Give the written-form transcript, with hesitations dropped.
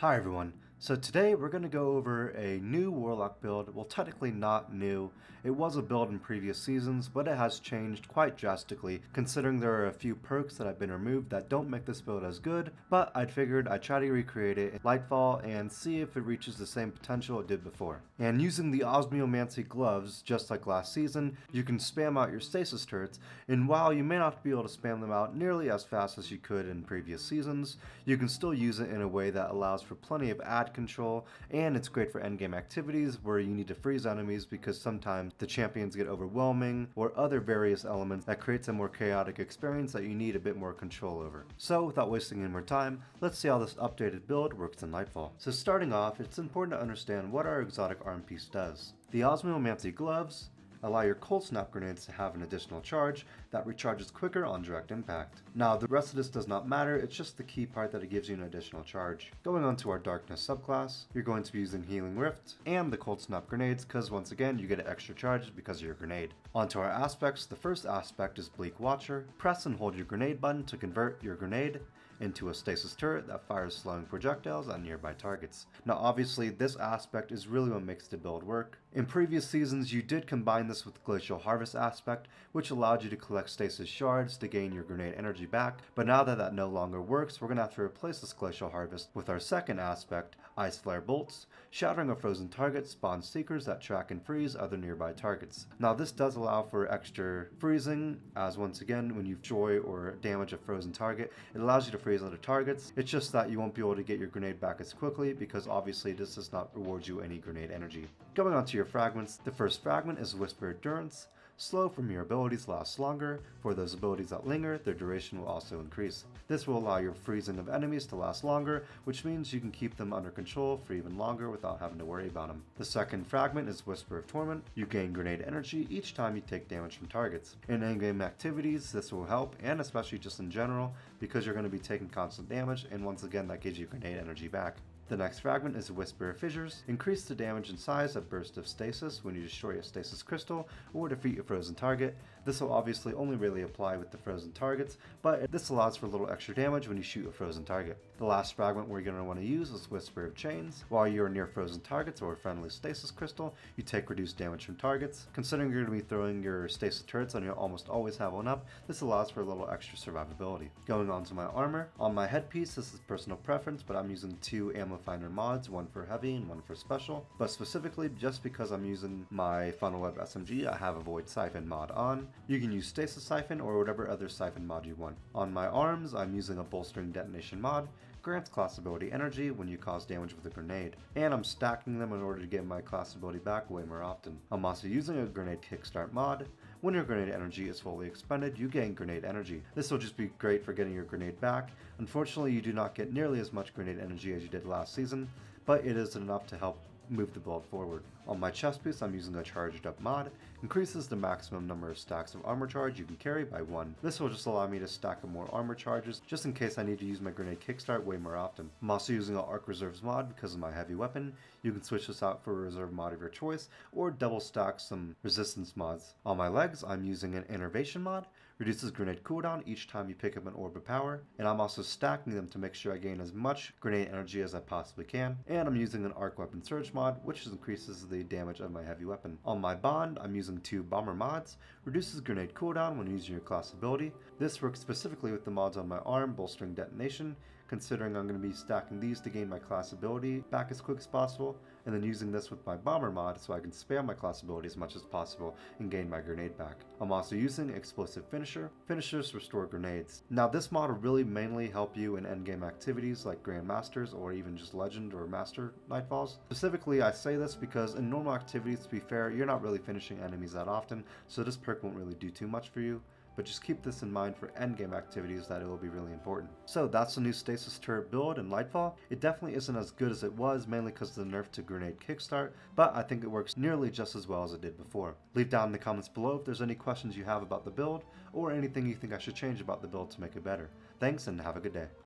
Hi everyone, so today we're going to go over a new Warlock build. Well, technically not new. It was a build in previous seasons, but it has changed quite drastically considering there are a few perks that have been removed that don't make this build as good, but I figured I'd try to recreate it in Lightfall and see if it reaches the same potential it did before. And using the Osmiomancy gloves, just like last season, you can spam out your stasis turrets, and while you may not be able to spam them out nearly as fast as you could in previous seasons, you can still use it in a way that allows for plenty of ad control, and it's great for endgame activities where you need to freeze enemies because sometimes the champions get overwhelming or other various elements that creates a more chaotic experience that you need a bit more control over. So without wasting any more time, let's see how this updated build works in Lightfall. So starting off, it's important to understand what our exotic arm piece does. The Osmiomancy gloves allow your cold snap grenades to have an additional charge that recharges quicker on direct impact. Now the rest of this does not matter, it's just the key part that it gives you an additional charge. Going on to our darkness subclass, you're going to be using Healing Rift and the cold snap grenades because once again you get an extra charge because of your grenade. Onto our aspects, the first aspect is Bleak Watcher. Press and hold your grenade button to convert your grenade into a stasis turret that fires slowing projectiles at nearby targets. Now obviously this aspect is really what makes the build work. In previous seasons you did combine this with the Glacial Harvest aspect, which allowed you to collect stasis shards to gain your grenade energy back, but now that that no longer works, we're going to have to replace this Glacial Harvest with our second aspect, Ice Flare Bolts. Shattering a frozen target spawns seekers that track and freeze other nearby targets. Now this does allow for extra freezing, as once again when you destroy or damage a frozen target, it allows you to freeze other targets. It's just that you won't be able to get your grenade back as quickly because obviously this does not reward you any grenade energy. Going on to your fragments, the first fragment is Whisper Endurance. Slow from your abilities lasts longer. For those abilities that linger, their duration will also increase. This will allow your freezing of enemies to last longer, which means you can keep them under control for even longer without having to worry about them. The second fragment is Whisper of Torment. You gain grenade energy each time you take damage from targets. In endgame activities, this will help, and especially just in general, because you're going to be taking constant damage, and once again that gives you grenade energy back. The next fragment is Whisper of Fissures. Increase the damage and size of Burst of Stasis when you destroy a stasis crystal or defeat a frozen target. This will obviously only really apply with the frozen targets, but this allows for a little extra damage when you shoot a frozen target. The last fragment we're going to want to use is Whisper of Chains. While you're near frozen targets or a friendly stasis crystal, you take reduced damage from targets. Considering you're going to be throwing your stasis turrets and you almost always have one up, this allows for a little extra survivability. Going on to my armor. On my headpiece, this is personal preference, but I'm using two ammo finder mods, one for heavy and one for special, but specifically just because I'm using my Funnel Web SMG, I have a Void Siphon mod on. You can use Stasis Siphon or whatever other siphon mod you want. On my arms, I'm using a Bolstering Detonation mod. Grants class ability energy when you cause damage with a grenade, and I'm stacking them in order to get my class ability back way more often. I'm also using a grenade kickstart mod. When your grenade energy is fully expended, you gain grenade energy. This will just be great for getting your grenade back. Unfortunately, you do not get nearly as much grenade energy as you did last season, but it is enough to help move the build forward. On my chest piece, I'm using a charged up mod. Increases the maximum number of stacks of armor charge you can carry by 1. This will just allow me to stack up more armor charges just in case I need to use my grenade kickstart way more often. I'm also using an Arc Reserves mod because of my heavy weapon. You can switch this out for a reserve mod of your choice or double stack some resistance mods. On my legs, I'm using an Innervation mod. Reduces grenade cooldown each time you pick up an orb of power, and I'm also stacking them to make sure I gain as much grenade energy as I possibly can. And I'm using an Arc Weapon Surge mod, which increases the damage of my heavy weapon. On my bond, I'm using two bomber mods. Reduces grenade cooldown when using your class ability. This works specifically with the mods on my arm, Bolstering Detonation, considering I'm going to be stacking these to gain my class ability back as quick as possible, and then using this with my bomber mod so I can spam my class ability as much as possible and gain my grenade back. I'm also using Explosive Finisher. Finishers restore grenades. Now this mod will really mainly help you in endgame activities like Grandmasters or even just Legend or Master Nightfalls. Specifically, I say this because in normal activities, to be fair, you're not really finishing enemies that often, so this perk won't really do too much for you. But just keep this in mind for endgame activities that it will be really important. So that's the new Stasis Turret build in Lightfall. It definitely isn't as good as it was, mainly because of the nerf to grenade kickstart, but I think it works nearly just as well as it did before. Leave down in the comments below if there's any questions you have about the build, or anything you think I should change about the build to make it better. Thanks and have a good day.